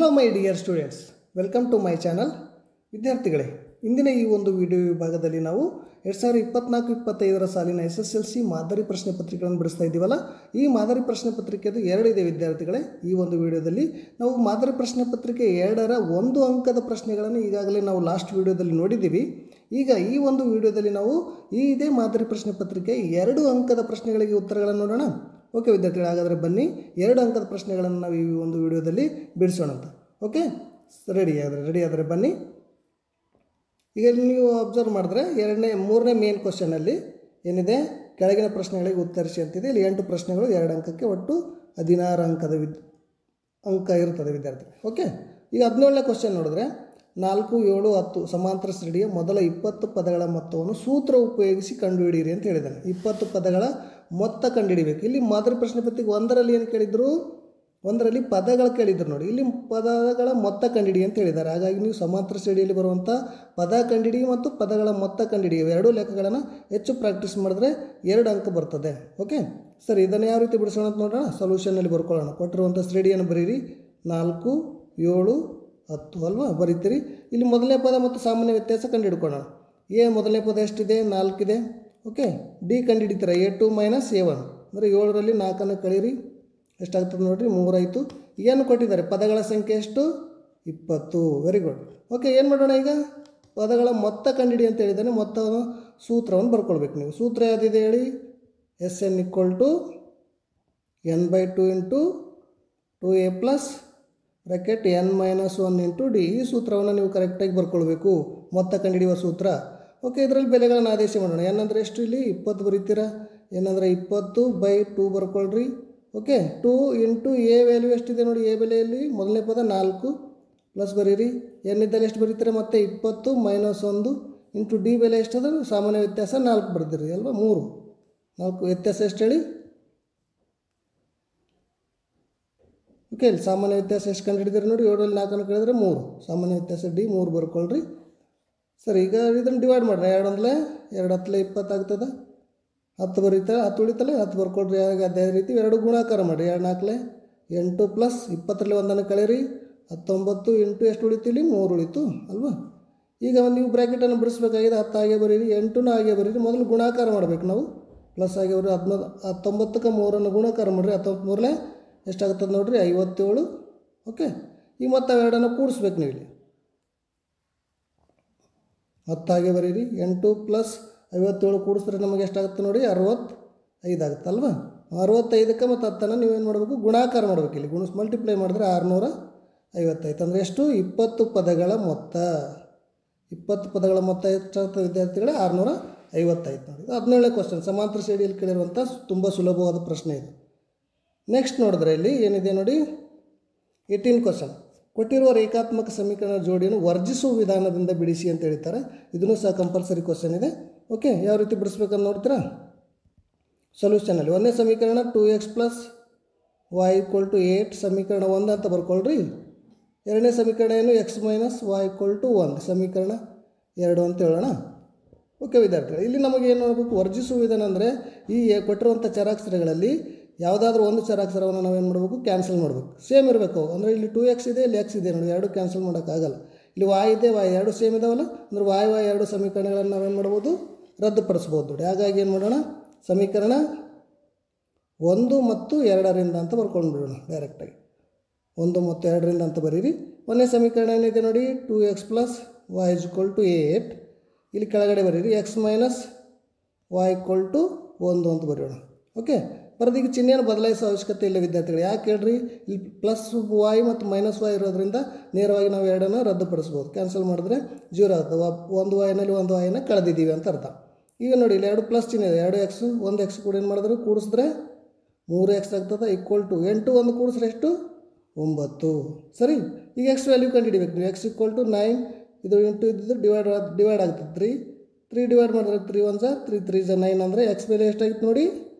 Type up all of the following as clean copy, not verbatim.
Hello my dear students, welcome to my channel. ವಿದ್ಯಾರ್ಥಿಗಳೇ, ಇಂದಿನ ಈ ಒಂದು ವಿಡಿಯೋ ವಿಭಾಗದಲ್ಲಿ ನಾವು 2024-25 ಸಾಲಿನ SSLC ಮಾದರಿ ಪ್ರಶ್ನೆ ಪತ್ರಿಕೆಗಳನ್ನು ಬಿಡಿಸ್ತಾ ಇದ್ದೀವಲ್ಲ, ಈ ಮಾದರಿ ಪ್ರಶ್ನೆ ಪತ್ರಿಕೆದು 2 ಇದೆ ವಿದ್ಯಾರ್ಥಿಗಳೇ. ಈ ಒಂದು ವಿಡಿಯೋದಲ್ಲಿ ನಾವು ಮಾದರಿ ಪ್ರಶ್ನೆ ಪತ್ರಿಕೆ 2ರ 1 ಅಂಕದ ಪ್ರಶ್ನೆಗಳನ್ನು ಈಗಾಗಲೇ ನಾವು ಲಾಸ್ಟ್ ವಿಡಿಯೋದಲ್ಲಿ ನೋಡಿದ್ದೀವಿ. ಈಗ ಈ ಒಂದು ವಿಡಿಯೋದಲ್ಲಿ ನಾವು ಇದೇ ಮಾದರಿ ಪ್ರಶ್ನೆ ಪತ್ರಿಕೆ 2 ಅಂಕದ ಪ್ರಶ್ನೆಗಳಿಗೆ ಉತ್ತರಗಳನ್ನು ನೋಡೋಣ. ಓಕೆ ವಿದ್ಯಾರ್ಥಿಗಳು, ಹಾಗಾದರೆ ಬನ್ನಿ 2 ಅಂಕದ ಪ್ರಶ್ನೆಗಳನ್ನು ನಾವು ಈ ಒಂದು ವಿಡಿಯೋದಲ್ಲಿ ಬಿಡಿಸೋಣ ಅಂತ. ಓಕೆ, ರೆಡಿ ಆದರೆ ಬನ್ನಿ. ಈಗ ನೀವು ಅಬ್ಸರ್ವ್ ಮಾಡಿದ್ರೆ ಮೂರನೇ ಮೇನ್ ಕ್ವಶನಲ್ಲಿ ಏನಿದೆ, ಕೆಳಗಿನ ಪ್ರಶ್ನೆಗಳಿಗೆ ಉತ್ತರಿಸಿ ಅಂತಿದೆ. ಇಲ್ಲಿ 8 ಪ್ರಶ್ನೆಗಳು 2 ಅಂಕಕ್ಕೆ, ಒಟ್ಟು 16 ಅಂಕ ಇರುತ್ತದೆ ವಿದ್ಯಾರ್ಥಿ. ಓಕೆ, ಈಗ 17ನೇ ಕ್ವಶನ್ ನೋಡಿದ್ರೆ 4, 7, 10 ಸಮಾಂತರ ಶ್ರೇಣಿಯ ಮೊದಲ 20 ಪದಗಳ ಮೊತ್ತವನ್ನು ಸೂತ್ರ ಉಪಯೋಗಿಸಿ ಕಂಡುಹಿಡಿಯಿರಿ ಅಂತ ಹೇಳಿದ್ದಾನೆ. 20 ಪದಗಳ ಮೊತ್ತ ಕಂಡುಹಿಡಿಬೇಕು. ಇಲ್ಲಿ ಮಾದರಿ ಪ್ರಶ್ನೆ ಪತ್ರಿಕೆ 1ರಲ್ಲಿ ಏನು ಕೇಳಿದ್ರು, 1ರಲ್ಲಿ ಪದಗಳು ಕೇಳಿದ್ರು ನೋಡಿ. ಇಲ್ಲಿ ಪದಗಳ ಮೊತ್ತ ಕಂಡುಹಿಡಿ ಅಂತ ಹೇಳಿದ್ದಾರೆ. ಹಾಗಾಗಿ ನೀವು ಸಮಾಂತರ ಶ್ರೇಣಿಯಲ್ಲಿ ಬರುವಂಥ ಪದ ಕಂಡುಹಿಡಿ ಮತ್ತು ಪದಗಳ ಮೊತ್ತ ಕಂಡುಹಿಡಿ ಎರಡೂ ಲೆಕ್ಕಗಳನ್ನು ಹೆಚ್ಚು ಪ್ರಾಕ್ಟೀಸ್ ಮಾಡಿದ್ರೆ 2 ಅಂಕ ಬರ್ತದೆ. ಓಕೆ ಸರಿ, ಇದನ್ನು ಯಾವ ರೀತಿ ಬಿಡಿಸೋಣ ಅಂತ ನೋಡೋಣ. ಸೊಲ್ಯೂಷನ್ನಲ್ಲಿ ಬರ್ಕೊಳ್ಳೋಣ. ಕೊಟ್ಟಿರುವಂಥ ಶ್ರೇಣಿಯನ್ನು ಬರೀರಿ. 4, 7, 10 ಅಲ್ವಾ ಬರೀತೀರಿ. ಇಲ್ಲಿ ಮೊದಲನೇ ಪದ ಮತ್ತು ಸಾಮಾನ್ಯ ವ್ಯತ್ಯಾಸ ಕಂಡುಹಿಡ್ಕೊಳ್ಳೋಣ. ಮೊದಲನೇ ಪದ ಎಷ್ಟಿದೆ? 4 ಇದೆ. Okay, D ಕಂಡುಹಿಡಿತೀರ. A2 - A1 ಅಂದರೆ 7ರಲ್ಲಿ 4ಅನ್ನು ಕಳೀರಿ. ಎಷ್ಟಾಗ್ತದೆ ನೋಡಿರಿ, 3 ಆಯಿತು. ಏನು ಕೊಟ್ಟಿದ್ದಾರೆ? ಪದಗಳ ಸಂಖ್ಯೆ ಎಷ್ಟು? 20. Very good. ಓಕೆ, ಏನು ಮಾಡೋಣ ಈಗ? ಪದಗಳ ಮೊತ್ತ ಕಂಡುಹಿಡಿ ಅಂತ ಹೇಳಿದ್ದಾನೆ. ಮೊತ್ತವನ್ನು ಸೂತ್ರವನ್ನು ಬರ್ಕೊಳ್ಬೇಕು ನೀವು. ಸೂತ್ರ ಯಾವುದಿದೆ ಹೇಳಿ? SN = n/2 × 2a + bracket n - 1 × d. ಈ ಸೂತ್ರವನ್ನು ನೀವು ಕರೆಕ್ಟಾಗಿ ಬರ್ಕೊಳ್ಬೇಕು, ಮೊತ್ತ ಕಂಡುಹಿಡಿಯುವ ಸೂತ್ರ. ಓಕೆ, ಇದರಲ್ಲಿ ಬೆಲೆಗಳನ್ನು ಆದೇಶ ಮಾಡೋಣ. n ಅಂದರೆ ಎಷ್ಟು? ಇಲ್ಲಿ 20 ಬರೀತೀರಾ. n ಅಂದರೆ 20/2 ಬರ್ಕೊಳ್ರಿ. ಓಕೆ, 2 × a ವ್ಯಾಲ್ಯೂ ಎಷ್ಟಿದೆ ನೋಡಿ. a ಬೆಲೆಯಲ್ಲಿ ಮೊದಲನೇ ಪದ 4 ಪ್ಲಸ್ ಬರೀರಿ. n ಇದ್ದಲ್ಲಿ ಎಷ್ಟು ಬರೀತೀರಾ? ಮತ್ತೆ 20 - 1 × d ಬೆಲೆ ಎಷ್ಟದ? ಸಾಮಾನ್ಯ ವ್ಯತ್ಯಾಸ 4 ಬರ್ದಿರಿ ಅಲ್ವಾ. 4 ವ್ಯತ್ಯಾಸ ಎಷ್ಟು ಹೇಳಿ? ಓಕೆ, ಇಲ್ಲಿ ಸಾಮಾನ್ಯ ವ್ಯತ್ಯಾಸ ಎಷ್ಟು ಕಂಡು ಹಿಡಿದಿರಿ ನೋಡಿ. 7ರಲ್ಲಿ 4ಅನ್ನು ಕಳೆದ್ರೆ 3. ಸಾಮಾನ್ಯ ವ್ಯತ್ಯಾಸ D 3 ಬರ್ಕೊಳ್ರಿ. ಸರಿ, ಈಗ ಇದನ್ನು ಡಿವೈಡ್ ಮಾಡಿರಿ. 2 ಅಂದರೆ 2 10 20 ಆಗ್ತದೆ. 10 ಬರೀತಾರೆ, 10 ಉಳಿತಲ್ಲ, 10 ಬರ್ಕೊಳ್ರಿ. ಅದೇ ರೀತಿ 2 ಗುಣಾಕಾರ ಮಾಡಿರಿ. 2 4 8 ಪ್ಲಸ್ 20ರಲ್ಲಿ 1ಅನ್ನು ಕಳೀರಿ. 19 × ಎಷ್ಟು ಉಳಿತು? ಇಲ್ಲಿ 3 ಉಳಿತು ಅಲ್ವಾ. ಈಗ ನೀವು ಬ್ರ್ಯಾಕೆಟನ್ನು ಬಿಡಿಸ್ಬೇಕಾಗಿದೆ. 10 ಹಾಗೆ ಬರೀರಿ, 8ನ ಹಾಗೆ ಬರೀರಿ. ಮೊದಲು ಗುಣಾಕಾರ ಮಾಡಬೇಕು ನಾವು. ಪ್ಲಸ್ ಹಾಗೆ ಬರೀ. 19ಕ್ಕೆ 3ಅನ್ನು ಗುಣಾಕಾರ ಮಾಡಿರಿ. 19 ಎಷ್ಟಾಗ್ತದೆ ನೋಡಿರಿ? 57. ಓಕೆ, ಈಗ ಮತ್ತೆ ಅವೆರಡನ್ನು ಕೂಡಿಸ್ಬೇಕು ನೀವು ಇಲ್ಲಿ. 10 ಹಾಗೆ ಬರೀರಿ. 8 ಪ್ಲಸ್ 57 ಕೂಡಿಸಿದ್ರೆ ನಮಗೆ ಎಷ್ಟಾಗುತ್ತೆ ನೋಡಿ? 65 ಆಗುತ್ತೆ ಅಲ್ವಾ. 65ಕ್ಕೆ ಮತ್ತು 10ಅನ್ನು ನೀವೇನು ಮಾಡಬೇಕು? ಗುಣಾಕಾರ ಮಾಡಬೇಕು. ಇಲ್ಲಿ ಮಲ್ಟಿಪ್ಲೈ ಮಾಡಿದ್ರೆ 650 ಅಂದರೆ ಎಷ್ಟು? 20 ಪದಗಳ ಮೊತ್ತ. 20 ಪದಗಳ ಮೊತ್ತ ಎಷ್ಟಾಗ್ತದೆ ವಿದ್ಯಾರ್ಥಿಗಳೇ? 650 ನೋಡಿ. 17ನೇ ಕ್ವಶನ್ ಸಮಾಂತರ ಶ್ರೇಣಿಯಲ್ಲಿ ಕೇಳಿರುವಂಥ ತುಂಬ ಸುಲಭವಾದ ಪ್ರಶ್ನೆ ಇದು. ನೆಕ್ಸ್ಟ್ ನೋಡಿದ್ರೆ ಇಲ್ಲಿ ಏನಿದೆ ನೋಡಿ, 18 ಕ್ವಶನ್. ಕೊಟ್ಟಿರುವ ರೇಖಾತ್ಮಕ ಸಮೀಕರಣ ಜೋಡಿಯನ್ನು ವರ್ಜಿಸುವ ವಿಧಾನದಿಂದ ಬಿಡಿಸಿ ಅಂತ ಹೇಳ್ತಾರೆ. ಇದನ್ನು ಸಹ ಕಂಪಲ್ಸರಿ ಕ್ವಶನ್ ಇದೆ. ಓಕೆ, ಯಾವ ರೀತಿ ಬಿಡಿಸ್ಬೇಕಂತ ನೋಡ್ತೀರಾ? ಸೊಲ್ಯೂಷನಲ್ಲಿ 1ನೇ ಸಮೀಕರಣ 2x + y = 8 ಸಮೀಕರಣ 1 ಅಂತ ಬರ್ಕೊಳ್ರಿ. 2ನೇ ಸಮೀಕರಣ ಏನು? x - y = 1 ಸಮೀಕರಣ 2 ಅಂತ ಹೇಳೋಣ. ಓಕೆ ವಿದ್ಯಾರ್ಥಿಗಳು, ಇಲ್ಲಿ ನಮಗೆ ಏನು ಮಾಡಬೇಕು? ವರ್ಜಿಸುವ ವಿಧಾನ ಅಂದರೆ ಈ ಕೊಟ್ಟಿರುವಂಥ ಚರಾಕ್ಷರಗಳಲ್ಲಿ ಯಾವುದಾದ್ರೂ ಒಂದು ಚರಾಕ್ಷರವನ್ನು ನಾವೇನು ಮಾಡಬೇಕು? ಕ್ಯಾನ್ಸಲ್ ಮಾಡಬೇಕು. ಸೇಮ್ ಇರಬೇಕು. ಅಂದರೆ ಇಲ್ಲಿ 2x ಇದೆ, ಇಲ್ಲಿ x ಇದೆ ನೋಡಿ. 2 ಕ್ಯಾನ್ಸಲ್ ಮಾಡೋಕ್ಕಾಗಲ್ಲ. ಇಲ್ಲಿ y ಇದೆ, y 2 ಸೇಮ್ ಇದಾವಲ್ಲ. ಅಂದರೆ y 2 ಸಮೀಕರಣಗಳನ್ನು ನಾವೇನು ಮಾಡ್ಬೋದು? ರದ್ದುಪಡಿಸ್ಬೋದು ನೋಡಿ. ಹಾಗಾಗಿ ಏನು ಮಾಡೋಣ? ಸಮೀಕರಣ 1 ಮತ್ತು 2ರಿಂದ ಅಂತ ಬರ್ಕೊಂಡು ಬಿಡೋಣ ಡೈರೆಕ್ಟಾಗಿ. 1 ಮತ್ತು 2ರಿಂದ ಅಂತ ಬರೀರಿ. 1ನೇ ಸಮೀಕರಣ ಏನಿದೆ ನೋಡಿ, 2x + y = 8. ಇಲ್ಲಿ ಕೆಳಗಡೆ ಬರೀರಿ. x - y = 1 ಅಂತ ಬರೆಯೋಣ. ಓಕೆ, ಬರೋದೀಗ ಚಿಹ್ನೆಯನ್ನು ಬದಲಾಯಿಸೋ ಅವಶ್ಯಕತೆ ಇಲ್ಲ ವಿದ್ಯಾರ್ಥಿಗಳು. ಯಾಕೆ ಹೇಳ್ರಿ? ಇಲ್ಲಿ +y ಮತ್ತು -y ಇರೋದ್ರಿಂದ ನೇರವಾಗಿ ನಾವು 2ಅನ್ನು ರದ್ದುಪಡಿಸ್ಬೋದು. ಕ್ಯಾನ್ಸಲ್ ಮಾಡಿದ್ರೆ 0 ಆಗ್ತದೆ. 1 y-ನಲ್ಲಿ 1 y-ನ ಕಳೆದಿದ್ದೀವಿ ಅಂತ ಅರ್ಥ. ಈಗ ನೋಡಿ, ಇಲ್ಲಿ 2 ಪ್ಲಸ್ ಚಿಹ್ನೆ ಇದೆ. 2x 1x ಕೂಡ ಏನು ಮಾಡಿದ್ರೆ ಕೂಡಿಸಿದ್ರೆ 3x ಆಗ್ತದೆ. = 8 1 ಕೂಡಿಸಿದ್ರೆ ಎಷ್ಟು? 9. ಸರಿ, ಈಗ x ವ್ಯಾಲ್ಯೂ ಕಂಡುಹಿಡಿಬೇಕು ನೀವು. x = 9. ಇದು ಇಂಟು ಇದ್ದು ಡಿವೈಡ್ ಆಗ್ತದೆ. 3 ಡಿವೈಡ್ ಮಾಡಿದ್ರೆ 3 1 3 3 9 ಅಂದರೆ x ಬೆಲೆ ಎಷ್ಟಾಗಿತ್ತು ನೋಡಿ?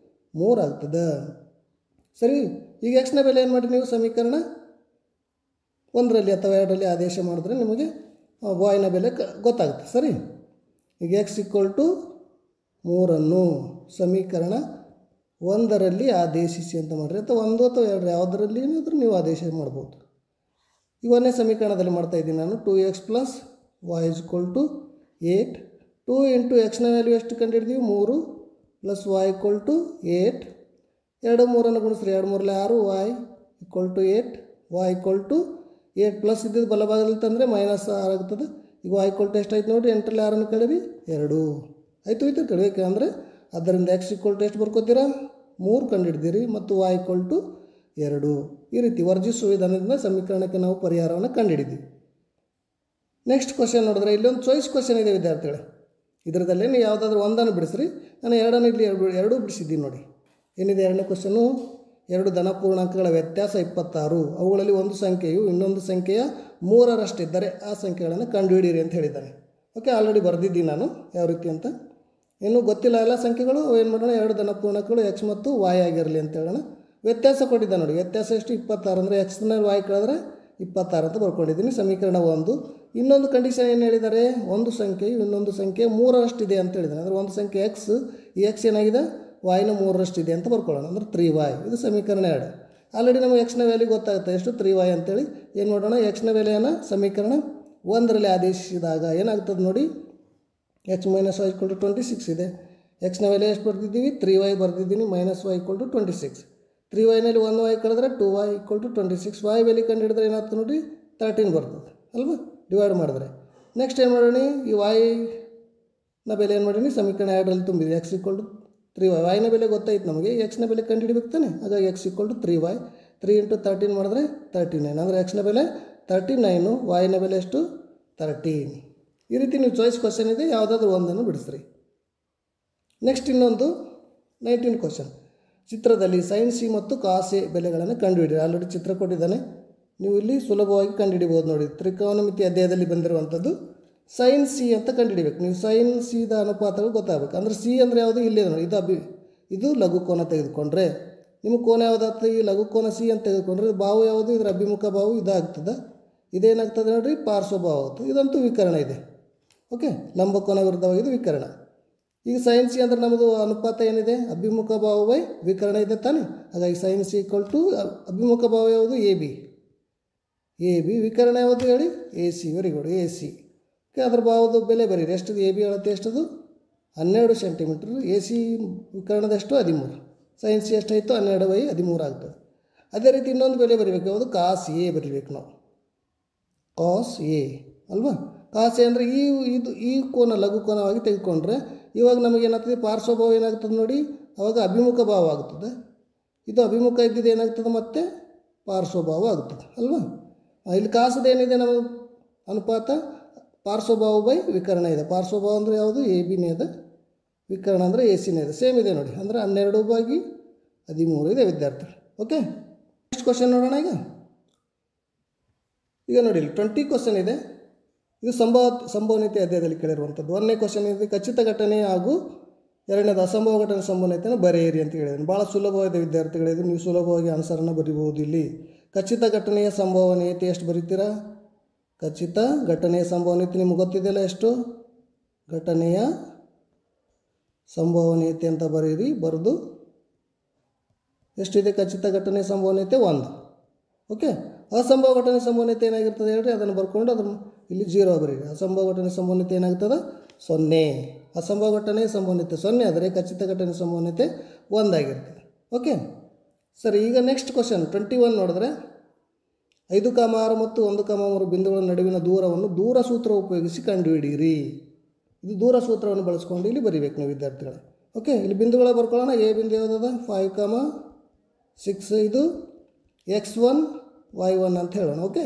3 ಆಗ್ತದೆ. ಸರಿ, ಈಗ ಎಕ್ಸ್ನ ಬೆಲೆ ಏನು ಮಾಡಿ ನೀವು ಸಮೀಕರಣ 1ರಲ್ಲಿ ಅಥವಾ 2ರಲ್ಲಿ ಆದೇಶ ಮಾಡಿದ್ರೆ ನಿಮಗೆ y-ನ ಬೆಲೆ ಗೊತ್ತಾಗುತ್ತೆ. ಸರಿ, ಈಗ x = 3ಅನ್ನು ಸಮೀಕರಣ 1ರಲ್ಲಿ ಆದೇಶಿಸಿ ಅಂತ ಮಾಡಿರಿ. ಅಥವಾ 1 ಅಥವಾ 2 ಯಾವುದರಲ್ಲಿ ಏನಾದರೂ ನೀವು ಆದೇಶ ಮಾಡ್ಬೋದು. ಈ ಒಂದನೇ ಸಮೀಕರಣದಲ್ಲಿ ಮಾಡ್ತಾ ಇದ್ದೀನಿ ನಾನು 2x plus y is equal to 8. 2 into ಎಕ್ಸ್ನ ವ್ಯಾಲ್ಯೂ ಎಷ್ಟು ಕಂಡುಹಿಡಿದೀವಿ 3 ಪ್ಲಸ್ y ಈಕ್ವಲ್ ಟು 8. 2 3 ಗುಣಿಸ್ರಿ 2 3 6 y equal to 8. y equal to 8 plus ಇದ್ದಿದ್ದು ಬಲಭಾಗದಲ್ಲಿ ತಂದರೆ ಮೈನಸ್ 6 ಆಗ್ತದೆ. ಈಗ y ಈಕ್ವಲ್ ಟು ಎಷ್ಟು ಆಯ್ತು ನೋಡಿ, 8ರಲ್ಲಿ 6 ಕಳೀರಿ 2 ಆಯಿತು ಕಡಿಬೇಕು ಅಂದರೆ ಅದರಿಂದ x ಈಕ್ವಲ್ ಟು ಎಷ್ಟು ಬರ್ಕೋತೀರಾ 3 ಕಂಡುಹಿಡ್ದಿರಿ ಮತ್ತು y ಈಕ್ವಲ್ ಟು 2. ಈ ರೀತಿ ವರ್ಜಿಸುವ ವಿಧಾನದಿಂದ ಸಮೀಕರಣಕ್ಕೆ ನಾವು ಪರಿಹಾರವನ್ನು ಕಂಡುಹಿಡಿದ್ವಿ. ನೆಕ್ಸ್ಟ್ ಕ್ವಶನ್ ನೋಡಿದ್ರೆ ಇಲ್ಲೊಂದು ಚಾಯ್ಸ್ ಕ್ವಶನ್ ಇದೆ ವಿದ್ಯಾರ್ಥಿಗಳೇ. ಇದರದಲ್ಲೇ ನೀವು ಯಾವುದಾದ್ರೂ ಒಂದನ್ನು ಬಿಡಿಸ್ರಿ. ನಾನು ಎರಡನ್ನು ಇಲ್ಲಿ ಎರಡೂ ಬಿಡಿಸಿದ್ದೀನಿ ನೋಡಿ. ಏನಿದೆ ಎರಡನೇ ಕ್ವಶನು, 2 ಧನಪೂರ್ಣಾಂಕಗಳ ವ್ಯತ್ಯಾಸ 26, ಅವುಗಳಲ್ಲಿ ಒಂದು ಸಂಖ್ಯೆಯು ಇನ್ನೊಂದು ಸಂಖ್ಯೆಯ 3ರಷ್ಟಿದ್ದರೆ ಆ ಸಂಖ್ಯೆಗಳನ್ನು ಕಂಡುಹಿಡಿಯಿರಿ ಅಂತ ಹೇಳಿದ್ದಾನೆ. ಓಕೆ, ಆಲ್ರೆಡಿ ಬರೆದಿದ್ದೀನಿ ನಾನು ಯಾವ ರೀತಿ ಅಂತ. ಇನ್ನೂ ಗೊತ್ತಿಲ್ಲ ಎಲ್ಲ ಸಂಖ್ಯೆಗಳು. ಏನು ಮಾಡೋಣ, 2 ಧನಪೂರ್ಣಾಂಕಗಳು x ಮತ್ತು y ಆಗಿರಲಿ ಅಂತ ಹೇಳೋಣ. ವ್ಯತ್ಯಾಸ ಕೊಟ್ಟಿದ್ದ ನೋಡಿ, ವ್ಯತ್ಯಾಸ ಎಷ್ಟು 26 ಅಂದರೆ ಎಕ್ಸ್ನಲ್ಲಿ y ಕಳೆದ್ರೆ 26 ಅಂತ ಬರ್ಕೊಂಡಿದ್ದೀನಿ. ಸಮೀಕರಣ 1. ಇನ್ನೊಂದು ಕಂಡೀಷನ್ ಏನು ಹೇಳಿದ್ದಾರೆ, ಒಂದು ಸಂಖ್ಯೆಯು ಇನ್ನೊಂದು ಸಂಖ್ಯೆ 3ರಷ್ಟಿದೆ ಅಂತ ಹೇಳಿದ್ದಾರೆ. ಅಂದರೆ ಒಂದು ಸಂಖ್ಯೆ x, ಈ x ಏನಾಗಿದೆ yನ 3ರಷ್ಟಿದೆ ಅಂತ ಬರ್ಕೊಳ್ಳೋಣ. ಅಂದರೆ 3y. ಇದು ಸಮೀಕರಣ 2. ಆಲ್ರೆಡಿ ನಮಗೆ ಎಕ್ಸ್ನ ವ್ಯಾಲ್ಯೂ ಗೊತ್ತಾಗುತ್ತೆ ಎಷ್ಟು 3y ಅಂತೇಳಿ. ಏನು ಮಾಡೋಣ, ಎಕ್ಸ್ನ ವ್ಯಾಲ್ಯೂನ ಸಮೀಕರಣ 1ರಲ್ಲಿ ಆದೇಶಿಸಿದಾಗ ಏನಾಗ್ತದೆ ನೋಡಿ, x minus y equal to 26 ಇದೆ. ಎಕ್ಸ್ನ ವ್ಯಾಲ್ಯೂ ಎಷ್ಟು ಬರ್ತಿದ್ದೀವಿ 3y ಬರ್ತಿದ್ದೀನಿ, ಮೈನಸ್ y ಈಕ್ವಲ್ ಟು 26. 3yನಲ್ಲಿ 1y ಕಳೆದ್ರೆ 2y equal to 26. y value ಕಂಡು ಹಿಡಿದ್ರೆ ಏನಾಗ್ತದೆ ನೋಡಿ 13 ಬರ್ತದೆ ಅಲ್ವಾ, ಡಿವೈಡ್ ಮಾಡಿದ್ರೆ. ನೆಕ್ಸ್ಟ್ ಏನು ಮಾಡೋಣ, ಈ yನ ಬೆಲೆ ಏನು ಮಾಡೀನಿ ಸಮೀಕರಣ 2ರಲ್ಲಿ ತುಂಬಿದೆ. x equal to 3y. yನ ಬೆಲೆ ಗೊತ್ತಾಯ್ತು ನಮಗೆ, ಎಕ್ಸ್ನ ಬೆಲೆ ಕಂಡು ಹಿಡಿಬೇಕು ತಾನೆ. ಹಾಗಾಗಿ x equal to 3y. 3 into 13 ಮಾಡಿದ್ರೆ 39. ಅಂದರೆ ಎಕ್ಸ್ನ ಬೆಲೆ 39, yನ ಬೆಲೆ ಎಷ್ಟು 13. ಈ ರೀತಿ ನೀವು ಚಾಯ್ಸ್ ಕ್ವಶನ್ ಇದೆ, ಯಾವುದಾದ್ರೂ ಒಂದನ್ನು ಬಿಡಿಸ್ರಿ. ನೆಕ್ಸ್ಟ್ ಇನ್ನೊಂದು 19 ಕ್ವಶನ್. ಚಿತ್ರದಲ್ಲಿ ಸೈನ್ ಸಿ ಮತ್ತು ಕಾಸ್ ಎ ಬೆಲೆಗಳನ್ನು ಕಂಡುಹಿಡಿಯಿರಿ. ಆಲ್ರೆಡಿ ಚಿತ್ರ ಕೊಟ್ಟಿದ್ದಾನೆ, ನೀವು ಇಲ್ಲಿ ಸುಲಭವಾಗಿ ಕಂಡುಹಿಡಿಬೋದು ನೋಡಿ. ತ್ರಿಕೋನಮಿತಿ ಅಧ್ಯಾಯದಲ್ಲಿ ಬಂದಿರುವಂಥದ್ದು ಸೈನ್ ಸಿ ಅಂತ ಕಂಡುಹಿಡಿಬೇಕು ನೀವು. ಸೈನ್ ಸಿದ ಅನುಪಾತಗಳು ಗೊತ್ತಾಗಬೇಕು. ಅಂದರೆ ಸಿ ಅಂದರೆ ಯಾವುದು ಇಲ್ಲಿದೆ ನೋಡಿ, ಇದು ಲಘುಕೋನ ತೆಗೆದುಕೊಂಡ್ರೆ ನಿಮಗೆ ಕೋನ ಯಾವುದಾಗ್ತದೆ, ಈ ಲಘುಕೋನ ಸಿ ಅಂತ ತೆಗೆದುಕೊಂಡ್ರೆ ಬಾವು ಯಾವುದು, ಇದರ ಅಭಿಮುಖ ಬಾವು ಇದಾಗ್ತದೆ. ಇದೇನಾಗ್ತದೆ ನೋಡಿರಿ ಪಾರ್ಶ್ವಭಾವ ಆಗ್ತದೆ. ಇದಂತೂ ವಿಕರಣ ಇದೆ. ಓಕೆ, ಲಂಬಕೋನ ವಿರುದ್ಧವಾಗಿದ್ದು ವಿಕರಣ. ಈಗ ಸೈನ್ ಸಿ ಅಂದರೆ ನಮ್ಮದು ಅನುಪಾತ ಏನಿದೆ, ಅಭಿಮುಖ ಭಾವ ಬೈ ವಿಕರಣ ಇದೆ ತಾನೆ. ಹಾಗಾಗಿ ಸೈನ್ ಸಿ ಈಕ್ವಲ್ ಟು ಅಭಿಮುಖ ಭಾವ ಯಾವುದು ಎ ಬಿ, ವಿಕರಣ ಯಾವುದು ಹೇಳಿ A C. Very good, A C. Okay, ಅದ್ರ ಭಾವದ ಬೆಲೆ ಬರೀರಿ. ಎಷ್ಟದು ಎ ಬಿ ಅಳತೆ ಎಷ್ಟದು 12 ಸೆಂಟಿಮೀಟ್ರ್. ಎ ಸಿ ವಿಕರಣದ ಎಷ್ಟು 13. ಸೈನ್ ಸಿ ಎಷ್ಟಾಯಿತು 12/13 ಆಗ್ತದೆ. ಅದೇ ರೀತಿ ಇನ್ನೊಂದು ಬೆಲೆ ಬರೀಬೇಕು, ಯಾವುದು ಕಾಸ್ ಎ ಬರೀಬೇಕು ನಾವು. ಕಾಸ್ ಎ ಅಲ್ವಾ. ಕಾಸ್ ಎ ಅಂದರೆ ಈ ಕೋನ ಲಘುಕೋನವಾಗಿ ತೆಗೆದುಕೊಂಡ್ರೆ ಇವಾಗ ನಮಗೇನಾಗ್ತದೆ ಪಾರ್ಶ್ವಭಾವ ಏನಾಗ್ತದೆ ನೋಡಿ, ಆವಾಗ ಅಭಿಮುಖ ಭಾವ ಆಗ್ತದೆ. ಇದು ಅಭಿಮುಖ ಇದ್ದಿದ್ದು ಏನಾಗ್ತದೆ ಮತ್ತು ಪಾರ್ಶ್ವಭಾವ ಆಗ್ತದೆ ಅಲ್ವಾ. ಇಲ್ಲಿ ಕಾಸದೇನಿದೆ ನಮ್ಮ ಅನುಪಾತ ಪಾರ್ಶ್ವಭಾವ ಬೈ ವಿಕರಣ ಇದೆ. ಪಾರ್ಶ್ವಭಾವ ಅಂದರೆ ಯಾವುದು ಎ ಬಿನೇ ಇದೆ, ವಿಕರಣ ಅಂದರೆ ಎ ಸಿನೇ ಇದೆ. ಸೇಮ್ ಇದೆ ನೋಡಿ, ಅಂದರೆ 12/13 ಇದೆ ವಿದ್ಯಾರ್ಥಿ. ಓಕೆ, ನೆಕ್ಸ್ಟ್ ಕ್ವಶನ್ ನೋಡೋಣ. ಈಗ ನೋಡಿ ಇಲ್ಲಿ 20 ಕ್ವಶನ್ ಇದೆ. ಇದು ಸಂಭವನೀಯತೆ ಅಧ್ಯಾಯದಲ್ಲಿ ಕೇಳಿರುವಂಥದ್ದು. 1ನೇ ಕ್ವಶನ್ ಇದೆ, ಖಚಿತ ಘಟನೆ ಹಾಗೂ 2ನೇದು ಅಸಂಭವ ಘಟನೆ ಸಂಭವನೀಯತೆಯನ್ನು ಬರೆಯಿರಿ ಅಂತ ಹೇಳಿದ್ದೀನಿ. ಭಾಳ ಸುಲಭವಾದ ವಿದ್ಯಾರ್ಥಿಗಳಿದು, ನೀವು ಸುಲಭವಾಗಿ ಆನ್ಸರನ್ನು ಬರೀಬಹುದು. ಇಲ್ಲಿ ಖಚಿತ ಘಟನೆಯ ಸಂಭವನೀಯತೆ ಎಷ್ಟು ಬರೀತೀರಾ, ಖಚಿತ ಘಟನೆಯ ಸಂಭವನೀಯತೆ ನಿಮ್ಗೆ ಗೊತ್ತಿದೆಯಲ್ಲ ಎಷ್ಟು, ಘಟನೆಯ ಸಂಭವನೀಯತೆ ಅಂತ ಬರೀರಿ. ಬರೆದು ಎಷ್ಟಿದೆ ಖಚಿತ ಘಟನೆಯ ಸಂಭವನೀಯತೆ 1. ಓಕೆ, ಅಸಂಭವ ಘಟನೆ ಸಂಭವನೀಯತೆ ಏನಾಗಿರ್ತದೆ ಹೇಳ್ರಿ, ಅದನ್ನು ಬರ್ಕೊಂಡು ಅದನ್ನು ಇಲ್ಲಿ 0 ಬರೀರಿ. ಅಸಂಭವ ಘಟನೆ ಸಂಭವನೀಯತೆ ಏನಾಗ್ತದೆ 0. ಅಸಂಭವ ಘಟನೆ ಸಂಭವನೀಯತೆ 0 ಆದರೆ ಖಚಿತ ಘಟನೆ ಸಂಭವನೀಯತೆ 1 ಆಗಿರ್ತದೆ. ಓಕೆ ಸರಿ, ಈಗ ನೆಕ್ಸ್ಟ್ ಕ್ವಶನ್ 21 ನೋಡಿದ್ರೆ 5,6 ಮತ್ತು 1,3 ಬಿಂದುಗಳ ನಡುವಿನ ದೂರವನ್ನು ದೂರ ಸೂತ್ರ ಉಪಯೋಗಿಸಿ ಕಂಡುಹಿಡಿಯಿರಿ. ಇದು ದೂರ ಸೂತ್ರವನ್ನು ಬಳಸ್ಕೊಂಡು ಇಲ್ಲಿ ಬರೀಬೇಕು ನೀವು ವಿದ್ಯಾರ್ಥಿಗಳು. ಓಕೆ, ಇಲ್ಲಿ ಬಿಂದುಗಳ ಬರ್ಕೊಳ್ಳೋಣ. ಎ ಬಿಂದು ಯಾವುದದ 5,6, ಇದು x1 y1 ಅಂತ ಹೇಳೋಣ. ಓಕೆ,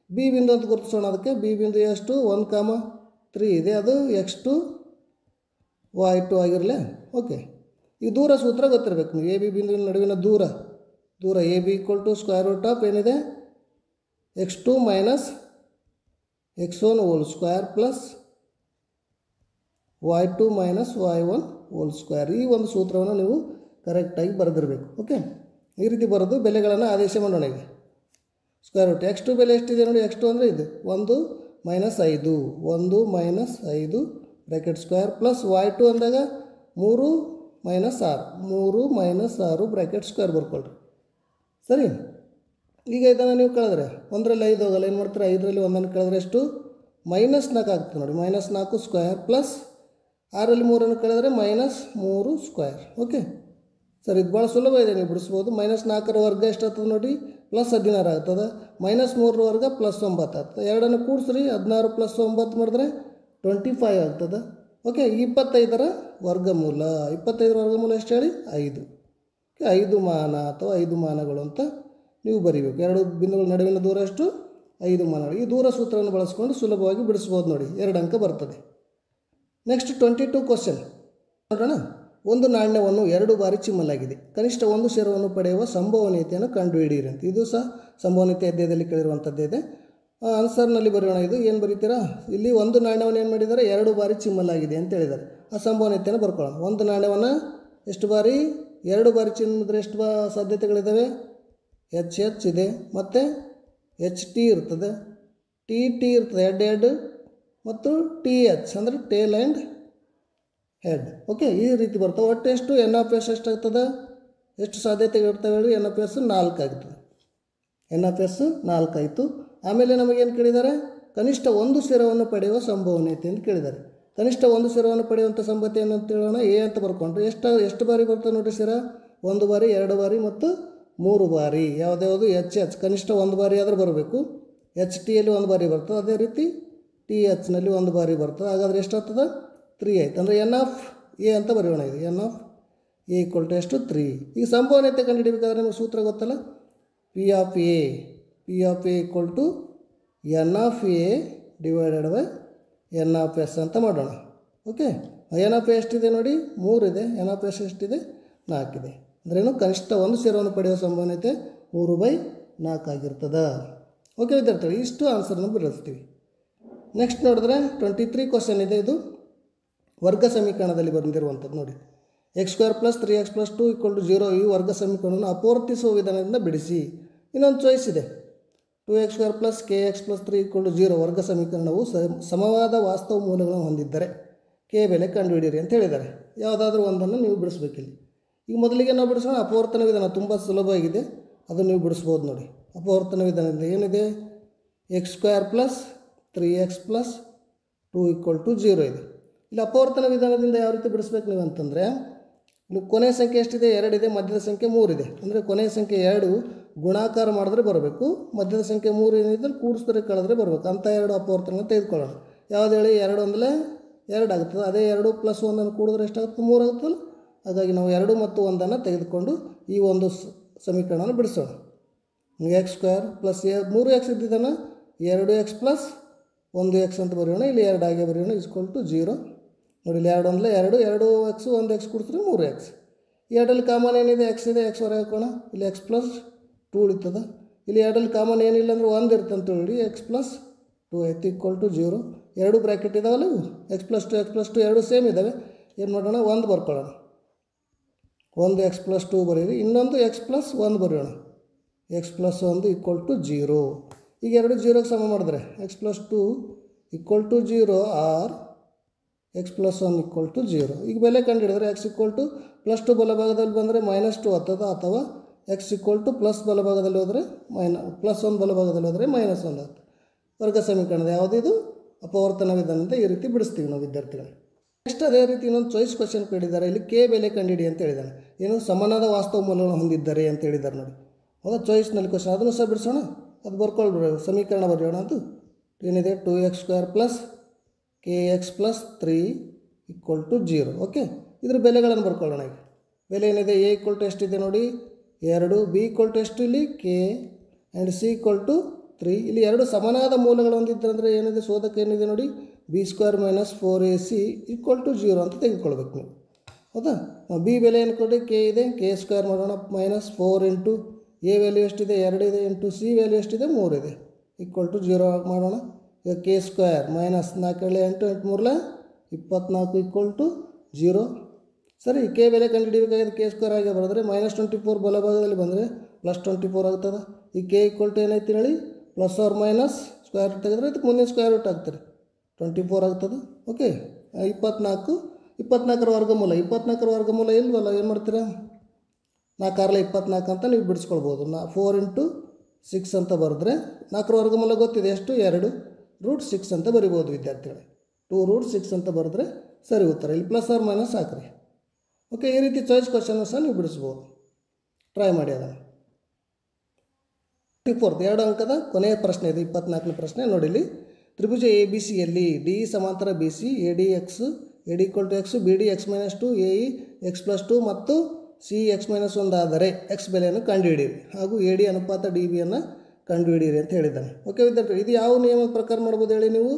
ಬಿ ಬಿಂದು ಅಂತ ಗುರುತಿಸೋಣ. ಅದಕ್ಕೆ ಬಿ ಬಿಂದು ಎಷ್ಟು 1,3 ಇದೆ, ಅದು x2 y2 ಆಗಿರಲಿ. ಓಕೆ, ಈ ದೂರ ಸೂತ್ರ ಗೊತ್ತಿರಬೇಕು ನೀವು. ಎ ಬಿ ಬಿಂದುವಿನ ನಡುವಿನ ದೂರ A B equal to square root of ಏನಿದೆ x2 minus x1 whole square plus y2 minus y1 whole square. ಈ ಒಂದು ಸೂತ್ರವನ್ನು ನೀವು ಕರೆಕ್ಟಾಗಿ ಬರೆದಿರಬೇಕು. ಓಕೆ, ಈ ರೀತಿ ಬರೆದು ಬೆಲೆಗಳನ್ನು ಆದೇಶ ಮಾಡೋಣ. ಈಗ ಸ್ಕ್ವೇರ್ ರೂಟ್ x2 ಬೆಲೆ ಎಷ್ಟಿದೆ ನೋಡಿ, x2 ಅಂದರೆ ಇದು 1 minus 5 bracket square plus y2 ಅಂದಾಗ 3 ಮೈನಸ್ 6 ಬ್ರ್ಯಾಕೆಟ್ ಸ್ಕ್ವೇರ್ ಬರ್ಕೊಳ್ರಿ. ಸರಿ, ಈಗ ಇದನ್ನು ನೀವು ಕಳೆದ್ರೆ ಒಂದರಲ್ಲಿ 5 ಹೋಗಲ್ಲ, ಏನು ಮಾಡ್ತೀರಾ 5ರಲ್ಲಿ 1 ಕಳೆದ್ರೆ ಎಷ್ಟು -4 ಆಗ್ತದೆ ನೋಡಿ. -4 ಸ್ಕ್ವೇರ್ ಪ್ಲಸ್ 6ರಲ್ಲಿ 3 ಕಳೆದ್ರೆ -3 ಸ್ಕ್ವೇರ್. ಓಕೆ ಸರ್, ಇದು ಭಾಳ ಸುಲಭ ಇದೆ, ನೀವು ಬಿಡಿಸ್ಬೋದು. -4ರ ವರ್ಗ ಎಷ್ಟಾಗ್ತದೆ ನೋಡಿ, +16 ಆಗ್ತದೆ. -3ರ ವರ್ಗ +9 ಆಗ್ತದೆ. ಎರಡನ್ನು ಕೂಡಿಸ್ರಿ, 16 + 9 ಮಾಡಿದ್ರೆ 25 ಆಗ್ತದೆ. ಓಕೆ, 25ರ ವರ್ಗಮೂಲ, 25ರ ವರ್ಗಮೂಲ ಎಷ್ಟು ಹೇಳಿ 5. ಓಕೆ, 5 ಮಾನ ಅಥವಾ 5 ಮಾನಗಳು ಅಂತ ನೀವು ಬರೀಬೇಕು. ಎರಡು ಬಿಂದುಗಳ ನಡುವಿನ ದೂರ ಎಷ್ಟು 5 ಮಾನಗಳು. ಈ ದೂರ ಸೂತ್ರವನ್ನು ಬಳಸ್ಕೊಂಡು ಸುಲಭವಾಗಿ ಬಿಡಿಸ್ಬೋದು ನೋಡಿ, 2 ಅಂಕ ಬರ್ತದೆ. ನೆಕ್ಸ್ಟ್ 22 ಕ್ವಶನ್ ನೋಡೋಣ. ಒಂದು ನಾಣ್ಯವನ್ನು 2 ಬಾರಿ ಚಿಮ್ಮಲಾಗಿದೆ, ಕನಿಷ್ಠ 1 ಶೇರವನ್ನು ಪಡೆಯುವ ಸಂಭವನೀಯತೆಯನ್ನು ಕಂಡುಹಿಡಿಯಿರಿ ಅಂತ. ಇದು ಸಹ ಸಂಭವನೀಯತೆ ಅಧ್ಯಾಯದಲ್ಲಿ ಕೇಳಿರುವಂಥದ್ದೇ ಇದೆ. ಆನ್ಸರ್ನಲ್ಲಿ ಬರೆಯೋಣ. ಇದು ಏನು ಬರೀತೀರಾ, ಇಲ್ಲಿ ಒಂದು ನಾಣ್ಯವನ್ನು ಏನು ಮಾಡಿದ್ದಾರೆ 2 ಬಾರಿ ಚಿಮ್ಮಲಾಗಿದೆ ಅಂತ ಹೇಳಿದ್ದಾರೆ. ಆ ಸಂಭವನೀಯತೆಯನ್ನು ಬರ್ಕೊಳ್ಳೋಣ. ಒಂದು ನಾಣ್ಯವನ್ನು ಎಷ್ಟು ಬಾರಿ 2 ಬಾರಿ ಚಿಮ್ಮಿದ್ರೆ ಎಷ್ಟು ಸಾಧ್ಯತೆಗಳಿದ್ದಾವೆ, HH ಇದೆ, ಮತ್ತು HT ಇರ್ತದೆ, TT ಇರ್ತದೆ, ಹೆಡ್ ಮತ್ತು TH ಅಂದರೆ ಟೇಲ್ ಆ್ಯಂಡ್ ಹೆಡ್. ಓಕೆ, ಈ ರೀತಿ ಬರ್ತವೆ. ಒಟ್ಟು ಎಷ್ಟು NF ಎಷ್ಟಾಗ್ತದೆ, ಎಷ್ಟು ಸಾಧ್ಯತೆಗಳಿರ್ತವೆ ಹೇಳಿ, NF 4 ಆಗ್ತದೆ. NF 4 ಆಯಿತು. ಆಮೇಲೆ ನಮಗೇನು ಕೇಳಿದ್ದಾರೆ, ಕನಿಷ್ಠ 1 ಶೇರವನ್ನು ಪಡೆಯುವ ಸಂಭವನೀಯತೆ ಅಂತ ಕೇಳಿದ್ದಾರೆ. ಕನಿಷ್ಠ 1 ಶೇರವನ್ನು ಪಡೆಯುವಂಥ ಸಂಭವನೀಯತೆ ಅಂತ ಹೇಳೋಣ. ಎ ಅಂತ ಬರ್ಕೊಂಡ್ರೆ ಎಷ್ಟು ಬಾರಿ ಬರ್ತದೆ ನೋಡಿ ಶೇರ, 1 ಬಾರಿ 2 ಬಾರಿ ಮತ್ತು 3 ಬಾರಿ. ಯಾವುದ್ಯಾವುದು HH ಕನಿಷ್ಠ 1 ಬಾರಿ ಆದರೂ ಬರಬೇಕು, HTಯಲ್ಲಿ 1 ಬಾರಿ ಬರ್ತದೆ, ಅದೇ ರೀತಿ THನಲ್ಲಿ 1 ಬಾರಿ ಬರ್ತದೆ. ಹಾಗಾದರೆ ಎಷ್ಟಾಗ್ತದೆ 3 ಆಯ್ತು. ಅಂದರೆ NF A ಅಂತ ಬರೆಯೋಣ. ಇದು NF A = ಎಷ್ಟು 3. ಈಗ ಸಂಭವನೀಯತೆ ಕಂಡುಹಿಡಿಬೇಕಾದ್ರೆ ನಿಮಗೆ ಸೂತ್ರ ಗೊತ್ತಲ್ಲ, P of A = NF A / NF S ಅಂತ ಮಾಡೋಣ. ಓಕೆ, NF ಎಷ್ಟಿದೆ ನೋಡಿ 3 ಇದೆ, NF S ಎಷ್ಟಿದೆ 4 ಇದೆ. ಅಂದ್ರೇನು, ಕನಿಷ್ಠ 1 ಶೇರವನ್ನು ಪಡೆಯುವ ಸಂಭವನೀಯತೆ 3/4 ಆಗಿರ್ತದೆ. ಓಕೆ ವಿದ್ಯಾರ್ಥಿಗಳು, ಇಷ್ಟು ಆನ್ಸರ್ನ ಬಿಡಿಸ್ತೀವಿ. ನೆಕ್ಸ್ಟ್ ನೋಡಿದ್ರೆ 23 ಕ್ವಶನ್ ಇದೆ. ಇದು ವರ್ಗ ಸಮೀಕರಣದಲ್ಲಿ ಬಂದಿರುವಂಥದ್ದು ನೋಡಿ. x² + 3x + 2 = 0 ಈ ವರ್ಗ ಸಮೀಕರಣವನ್ನು ಅಪವರ್ತಿಸುವ ವಿಧಾನದಿಂದ ಬಿಡಿಸಿ. ಇನ್ನೊಂದು ಚಾಯ್ಸ್ ಇದೆ, 2x² + kx + 3 = 0 ವರ್ಗ ಸಮೀಕರಣವು ಸಮವಾದ ವಾಸ್ತವ ಮೂಲಗಳನ್ನು ಹೊಂದಿದ್ದರೆ k ಬೆಲೆ ಕಂಡುಹಿಡಿಯಿರಿ ಅಂತ ಹೇಳಿದ್ದಾರೆ. ಯಾವುದಾದ್ರೂ ಒಂದನ್ನು ನೀವು ಬಿಡಿಸ್ಬೇಕಿಲ್ಲಿ. ಈಗ ಮೊದಲಿಗೆ ನಾವು ಬಿಡಿಸೋಣ ಅಪವರ್ತನ ವಿಧಾನ, ತುಂಬ ಸುಲಭವಾಗಿದೆ, ಅದನ್ನು ನೀವು ಬಿಡಿಸ್ಬೋದು ನೋಡಿ. ಅಪವರ್ತನ ವಿಧಾನದಿಂದ ಏನಿದೆ, x² + 3x + 2 = 0 ಇದೆ. ಇಲ್ಲಿ ಅಪವರ್ತನ ವಿಧಾನದಿಂದ ಯಾವ ರೀತಿ ಬಿಡಿಸ್ಬೇಕು ನೀವು ಅಂತಂದರೆ, ಇಲ್ಲಿ ಕೊನೆಯ ಸಂಖ್ಯೆ ಎಷ್ಟಿದೆ 2 ಇದೆ, ಮಧ್ಯದ ಸಂಖ್ಯೆ 3 ಇದೆ. ಅಂದರೆ ಕೊನೆಯ ಸಂಖ್ಯೆ 2 ಗುಣಾಕಾರ ಮಾಡಿದ್ರೆ ಬರಬೇಕು, ಮಧ್ಯದ ಸಂಖ್ಯೆ 3 ಏನಿದೆ ಕೂಡಿಸಿದ್ರೆ ಕಳೆದ್ರೆ ಬರಬೇಕು. ಅಂಥ 2 ಅಪವರ್ತನ ತೆಗೆದುಕೊಳ್ಳೋಣ. ಯಾವ್ದು ಹೇಳಿ, 2 ಅಂದರೆ 2 ಆಗುತ್ತದೆ. ಅದೇ 2 + 1 ಕೂಡಿದ್ರೆ ಎಷ್ಟಾಗುತ್ತೆ 3 ಆಗುತ್ತಲ್ಲ. ಹಾಗಾಗಿ ನಾವು 2 ಮತ್ತು 1 ತೆಗೆದುಕೊಂಡು ಈ ಒಂದು ಸಮೀಕರಣವನ್ನು ಬಿಡಿಸೋಣ. x² + 3x ಇದ್ದಿದ್ದನ್ನು 2x + 1x ಅಂತ ಬರೆಯೋಣ. ಇಲ್ಲಿ 2 ಆಗಿ ಬರೆಯೋಣ, = 0. ನೋಡಿ, ಇಲ್ಲಿ 2 ಅಂದರೆ 2, 2x 1x ಕೂಡಿಸಿದ್ರೆ 3x. ಈ 2ರಲ್ಲಿ ಕಾಮನ್ ಏನಿದೆ, x ಇದೆ, x ಹೊರಗೆ ಹಾಕೋಣ. ಇಲ್ಲಿ x + 2 ಉಳಿತದೆ. ಇಲ್ಲಿ 2ರಲ್ಲಿ ಕಾಮನ್ ಏನಿಲ್ಲ ಅಂದರೆ 1 ಇರುತ್ತೆ ಅಂತ ಹೇಳಿ x + 2 ಆಯಿತು, = 0. 2 ಬ್ರ್ಯಾಕೆಟ್ ಇದ್ದಾವಲ್ಲ ಇವು, x + 2 x + 2 2 ಸೇಮ್ ಇದ್ದಾವೆ. ಏನು ಮಾಡೋಣ, 1 ಬರ್ಕೊಳ್ಳೋಣ. 1 x + 2 ಬರೀರಿ, ಇನ್ನೊಂದು x + 1 ಬರೆಯೋಣ. x + 1 = 0. ಈಗ 2 0ಗೆ ಸಮ ಮಾಡಿದ್ರೆ x + 2 = 0 ಆರ್ x + 1 = 0. ಈಗ ಬೆಲೆ ಕಂಡುಹಿಡಿದ್ರೆ x = +2 ಬಲಭಾಗದಲ್ಲಿ ಬಂದರೆ -2 ಆಗ್ತದೆ, ಅಥವಾ x = ಬಲಭಾಗದಲ್ಲಿ ಹೋದರೆ +1 ಬಲಭಾಗದಲ್ಲಿ ಹೋದರೆ -1 ಆಗ್ತದೆ. ವರ್ಗ ಸಮೀಕರಣದ ಯಾವುದಿದು ಅಪವರ್ತನ ವಿಧಾನದಿಂದ ಈ ರೀತಿ ಬಿಡಿಸ್ತೀವಿ ನಾವು ವಿದ್ಯಾರ್ಥಿಗಳು. ನೆಕ್ಸ್ಟ್ ಅದೇ ರೀತಿ ಇನ್ನೊಂದು ಚಾಯ್ಸ್ ಕ್ವಶನ್ ಕೇಳಿದ್ದಾರೆ. ಇಲ್ಲಿ k ಬೆಲೆ ಕಂಡುಹಿಡಿ ಅಂತ ಹೇಳಿದ್ದಾನೆ. ಏನು, ಸಮನಾದ ವಾಸ್ತವ ಮೂಲಗಳನ್ನು ಹೊಂದಿದ್ದಾರೆ ಅಂತ ಹೇಳಿದ್ದಾರೆ ನೋಡಿ. ಹೌದಾ, ಚಾಯ್ಸ್ನಲ್ಲಿ ಕ್ವಶನ್, ಅದನ್ನು ಸಹ ಬಿಡಿಸೋಣ. ಅದು ಬರ್ಕೊಳ್ಬಿಡ, ಸಮೀಕರಣ ಬರೆಯೋಣ. ಅದು ಏನಿದೆ, 2x² + kx + 3 = 0. ಓಕೆ, ಇದ್ರ ಬೆಲೆಗಳನ್ನು ಬರ್ಕೊಳ್ಳೋಣ. ಈಗ ಬೆಲೆ ಏನಿದೆ, a = ಎಷ್ಟಿದೆ ನೋಡಿ 2, b = ಎಷ್ಟು ಇಲ್ಲಿ k ಆ್ಯಂಡ್ c = 3. ಇಲ್ಲಿ 2 ಸಮನಾದ ಮೂಲಗಳು ಹೊಂದಿದ್ದರೆ ಏನಿದೆ, ಶೋಧಕ ಏನಿದೆ ನೋಡಿ, b² - 4ac = 0 ಅಂತ ತೆಗೆದುಕೊಳ್ಬೇಕು ನೀವು. ಹೌದಾ, b ಬೆಲೆ ಏನು ಕೊಡಿ, k ಇದೆ, k² ಮಾಡೋಣ, -4 × a ವ್ಯಾಲ್ಯೂ ಎಷ್ಟಿದೆ 2 ಇದೆ, ಇಂಟು c ವ್ಯಾಲ್ಯೂ ಎಷ್ಟಿದೆ 3 ಇದೆ, = 0 ಮಾಡೋಣ. ಈಗ k² -4 8 8 3 24 = 0. ಸರಿ, k ಬೆಲೆ ಕಂಡುಹಿಡಿಯಬೇಕಾದ್ರೆ k² ಆಗಿ ಬರೆದ್ರೆ -24 ಬಲಭಾಗದಲ್ಲಿ ಬಂದರೆ +24 ಆಗ್ತದೆ. ಈ k = ಏನಾಯ್ತು ಹೇಳಿ, ± ಸ್ಕ್ವೇರ್ ರೂಟ್ ತೆಗೆದ್ರೆ ಇದಕ್ಕೆ ಮುಂದಿನ ಸ್ಕ್ವೇರ್ ರೂಟ್ ಆಗ್ತಾರೆ, 24 ಆಗ್ತದೆ. ಓಕೆ, 24ರ ವರ್ಗಮೂಲ, 24ರ ವರ್ಗಮೂಲ ಇಲ್ವಲ್ಲ, ಏನು ಮಾಡ್ತೀರಾ, 4 × 24 ಅಂತ ನೀವು ಬಿಡಿಸ್ಕೊಳ್ಬೋದು. 4 × 6 ಅಂತ ಬರೆದ್ರೆ 4ರ ವರ್ಗಮೂಲ ಗೊತ್ತಿದೆ ಎಷ್ಟು 2 ರೂಟ್ 6 ಅಂತ ಬರಿಬೋದು ವಿದ್ಯಾರ್ಥಿಗಳೇ. 2 ರೂಟ್ 6 ಅಂತ ಬರೆದ್ರೆ ಸರಿ ಉತ್ತರ. ಇಲ್ಲಿ ಪ್ಲಸ್ ಆರ್ ಮೈನಸ್ ಹಾಕ್ರಿ. ಓಕೆ, ಈ ರೀತಿ ಚಾಯ್ಸ್ ಕ್ವಶನ್ ಸಹ ನೀವು ಬಿಡಿಸ್ಬೋದು. ಟ್ರೈ ಮಾಡಿ ಅದನ್ನು. 24th 2 ಅಂಕದ ಕೊನೆಯ ಪ್ರಶ್ನೆ ಇದು 24ನೇ ಪ್ರಶ್ನೆ ನೋಡಿ. ಇಲ್ಲಿ ತ್ರಿಭುಜ ಎ ಬಿ ಸಿಯಲ್ಲಿ ಡಿ ಸಮಾಂತರ B C A D x A D equal to x B D x-2 A E x+2 ಮತ್ತು ಸಿ x-1 ಆದರೆ ಎಕ್ಸ್ ಬೆಲೆಯನ್ನು ಕಂಡುಹಿಡಿಯಿರಿ ಹಾಗೂ ಎ ಡಿ ಅನುಪಾತ ಡಿ ಬಿಯನ್ನು ಕಂಡುಹಿಡಿಯಿರಿ ಅಂತ ಹೇಳಿದ್ದಾನೆ. ಓಕೆ ವಿದ್ಯಾರ್ಥಿ, ಇದು ಯಾವ ನಿಯಮದ ಪ್ರಕಾರ ಮಾಡ್ಬೋದು ಹೇಳಿ ನೀವು?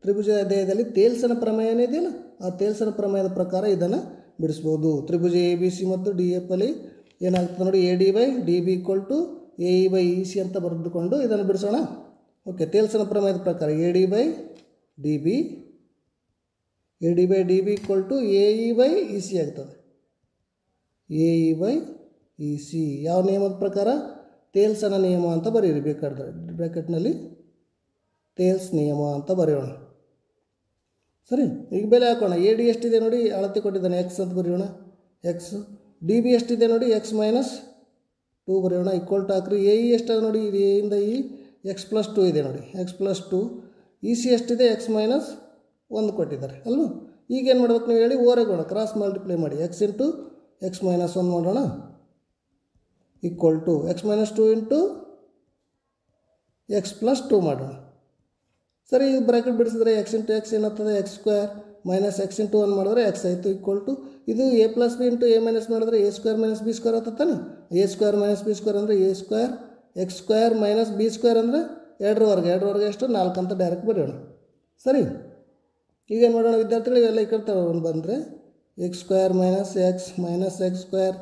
ತ್ರಿಭುಜ ಅಧ್ಯಾಯದಲ್ಲಿ ತೇಲ್ಸನ ಪ್ರಮೇಯ ಏನಿದೆಯಲ್ಲ, ಆ ತೇಲ್ಸನ ಪ್ರಮೇಯದ ಪ್ರಕಾರ ಇದನ್ನು ಬಿಡಿಸ್ಬೋದು. ತ್ರಿಭುಜ ಎ ಬಿ ಸಿ ಮತ್ತು ಡಿ ಎಫ್ ಅಲ್ಲಿ ಏನಾಗ್ತದೆ ನೋಡಿ, A D by D B equal to A E by E C ಅಂತ ಬರೆದುಕೊಂಡು ಇದನ್ನು ಬಿಡಿಸೋಣ. ಓಕೆ, ತೇಲ್ಸನ ಪ್ರಮೇಯದ ಪ್ರಕಾರ A D by D B equal to A E by E C ಆಗ್ತದೆ. A E by E C ಯಾವ ನಿಯಮದ ಪ್ರಕಾರ? ತೇಲ್ಸನ ನಿಯಮ ಅಂತ ಬರೀರಿ ಬೇಕಾದ್ರೆ ಬ್ರ್ಯಾಕೆಟ್ನಲ್ಲಿ ತೇಲ್ಸ್ ನಿಯಮ ಅಂತ ಬರೆಯೋಣ. ಸರಿ, ಈಗ ಬೆಲೆ ಹಾಕೋಣ. ಎ ಡಿ ಎಷ್ಟಿದೆ ನೋಡಿ, ಅಳತೆ ಕೊಟ್ಟಿದ್ದಾನೆ ಎಕ್ಸ್ ಅಂತ ಬರೆಯೋಣ. ಎಕ್ಸ್ ಡಿ ಬಿ ಎಷ್ಟಿದೆ ನೋಡಿ, x-2 ಬರೆಯೋಣ. ಈಕ್ವಲ್ ಟು ಹಾಕ್ರಿ. ಎ ಇ ಎಷ್ಟಾಗ ನೋಡಿ, ಎ ಇಂದ ಇ x+2 ಇದೆ ನೋಡಿ, x+2. ಇ ಸಿ ಎಷ್ಟಿದೆ, x-1 ಕೊಟ್ಟಿದ್ದಾರೆ ಅಲ್ವಾ? ಈಗೇನು ಮಾಡ್ಬೇಕು ನೀವು ಹೇಳಿ? ಓರೆಗೋಣ, ಕ್ರಾಸ್ ಮಲ್ಟಿಪ್ಲೈ ಮಾಡಿ. x ಇಂಟು x-1 ಮಾಡೋಣ equal to x-2 into x+2 ಮಾಡೋಣ. ಸರಿ, ಈ ಬ್ರ್ಯಾಕೆಟ್ ಬಿಡಿಸಿದ್ರೆ x ಇಂಟು x ಏನಾಗ್ತದೆ, x² ಮೈನಸ್ x ಇಂಟು 1 ಮಾಡಿದ್ರೆ x ಆಯಿತು ಈಕ್ವಲ್ ಟು ಇದು a plus B into a minus ಮಾಡಿದ್ರೆ a² ಮೈನಸ್ b² ಆಗ್ತಾನೆ. a² ಮೈನಸ್ b² ಅಂದರೆ a² x² ಮೈನಸ್ b² ಅಂದರೆ 2ರ ವರ್ಗ ಎಷ್ಟು 4 ಅಂತ ಡೈರೆಕ್ಟ್ ಬರೆಯೋಣ. ಸರಿ, ಈಗೇನು ಮಾಡೋಣ ವಿದ್ಯಾರ್ಥಿಗಳು? ಇವೆಲ್ಲ ಈ ಕಡೆ ಬಂದರೆ x² ಮೈನಸ್ x²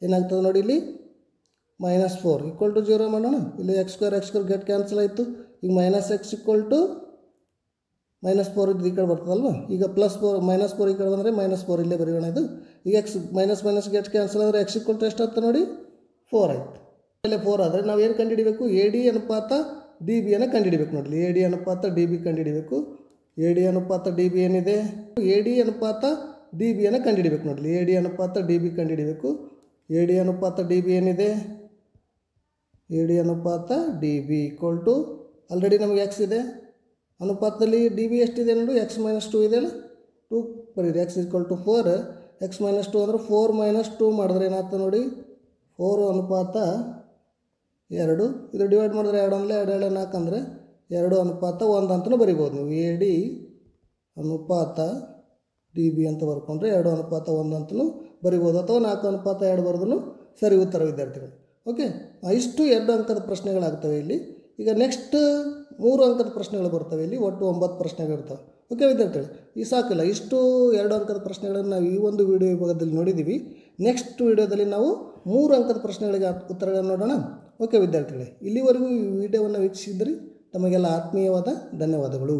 ಏನಾಗ್ತದೆ ನೋಡಿ, ಇಲ್ಲಿ -4 ಈಕ್ವಲ್ ಟು 0 ಮಾಡೋಣ. ಇಲ್ಲಿ x² ಗೆಟ್ ಕ್ಯಾನ್ಸಲ್ ಆಯಿತು. ಈಗ ಮೈನಸ್ x ಈಕ್ವಲ್ ಟು -4 ಇದ್ದು ಈ ಕಡೆ ಬರ್ತದಲ್ವ. ಈಗ +4 -4 ಈ ಕಡೆ ಬಂದರೆ -4 ಇಲ್ಲೇ ಬರೆಯೋಣ. ಇದು ಈಗ x ಮೈನಸ್ ಗೆಟ್ ಕ್ಯಾನ್ಸಲ್ ಆದರೆ x ಈಕ್ವಲ್ ಟು ಎಷ್ಟು ಆಗ್ತದೆ ನೋಡಿ, 4 ಆಯಿತು. ಇಲ್ಲೇ 4 ಆದರೆ ನಾವು ಏನು ಕಂಡುಹಿಡಿಬೇಕು? ಎ ಡಿ ಅನುಪಾತ ಡಿ ಬಿಯನ್ನು ಕಂಡುಹಿಡಿಬೇಕು ನೋಡಿ. ಎ ಡಿ ಅನುಪಾತ ಡಿ ಬಿ ಕಂಡುಹಿಡಿಬೇಕು. ಎ ಡಿ ಅನುಪಾತ ಡಿ ಬಿ ಏನಿದೆ, ಎ ಡಿ ಅನುಪಾತ ಡಿ ಬಿಯನ್ನು ಕಂಡುಹಿಡಿಬೇಕು ನೋಡಿ. ಎ ಡಿ ಅನುಪಾತ ಡಿ ಬಿ ಕಂಡುಹಿಡಿಬೇಕು. ಎ ಡಿ ಅನುಪಾತ ಡಿ ಬಿ ಏನಿದೆ, ಎ ಡಿ ಅನುಪಾತ D B equal to already ನಮಗೆ ಎಕ್ಸ್ ಇದೆ, ಅನುಪಾತದಲ್ಲಿ ಡಿ ಬಿ ಎಷ್ಟಿದೆ ನೋಡಿ, x-2 ಇದೆಯಲ್ಲ, 2 ಬರೀರಿ. x ಈಕ್ವಲ್ ಟು 4, x-2 ಅಂದರೆ 4 - 2 ಮಾಡಿದ್ರೆ ಏನಾಗ್ತದೆ ನೋಡಿ, 4 ಅನುಪಾತ 2. ಇದು ಡಿವೈಡ್ ಮಾಡಿದ್ರೆ 2 ಅಂದರೆ 2 4 ಅಂದರೆ 2 ಅನುಪಾತ 1 ಅಂತಲೂ ಬರಿಬೋದು ನೀವು. ಎ ಡಿ ಅನುಪಾತ ಡಿ ಬಿ ಅಂತ ಬರ್ಕೊಂಡ್ರೆ 2 ಅನುಪಾತ 1 ಅಂತಲೂ ಬರಿಬೋದು, ಅಥವಾ 4 ಅನುಪಾತ 2 ಬರೆದ್ರೂ ಸರಿ ಉತ್ತರ ವಿದ್ಯಾರ್ಥಿಗಳು. ಓಕೆ, ಇಷ್ಟು 2 ಅಂಕದ ಪ್ರಶ್ನೆಗಳಾಗ್ತವೆ ಇಲ್ಲಿ. ಈಗ ನೆಕ್ಸ್ಟ್ 3 ಅಂಕದ ಪ್ರಶ್ನೆಗಳು ಬರ್ತವೆ. ಇಲ್ಲಿ ಒಟ್ಟು 9 ಪ್ರಶ್ನೆಗಳಿರ್ತವೆ. ಓಕೆ ವಿದ್ಯಾರ್ಥಿಗಳು, ಈ ಸಾಕಿಲ್ಲ, ಇಷ್ಟು 2 ಅಂಕದ ಪ್ರಶ್ನೆಗಳನ್ನು ನಾವು ಈ ಒಂದು ವಿಡಿಯೋ ವಿಭಾಗದಲ್ಲಿ ನೋಡಿದ್ದೀವಿ. ನೆಕ್ಸ್ಟ್ ವಿಡಿಯೋದಲ್ಲಿ ನಾವು 3 ಅಂಕದ ಪ್ರಶ್ನೆಗಳಿಗೆ ಉತ್ತರಗಳನ್ನು ನೋಡೋಣ. ಓಕೆ ವಿದ್ಯಾರ್ಥಿಗಳೇ, ಇಲ್ಲಿವರೆಗೂ ಈ ವಿಡಿಯೋವನ್ನು ವೀಕ್ಷಿಸಿದ್ರಿ, ತಮಗೆಲ್ಲ ಆತ್ಮೀಯವಾದ ಧನ್ಯವಾದಗಳು.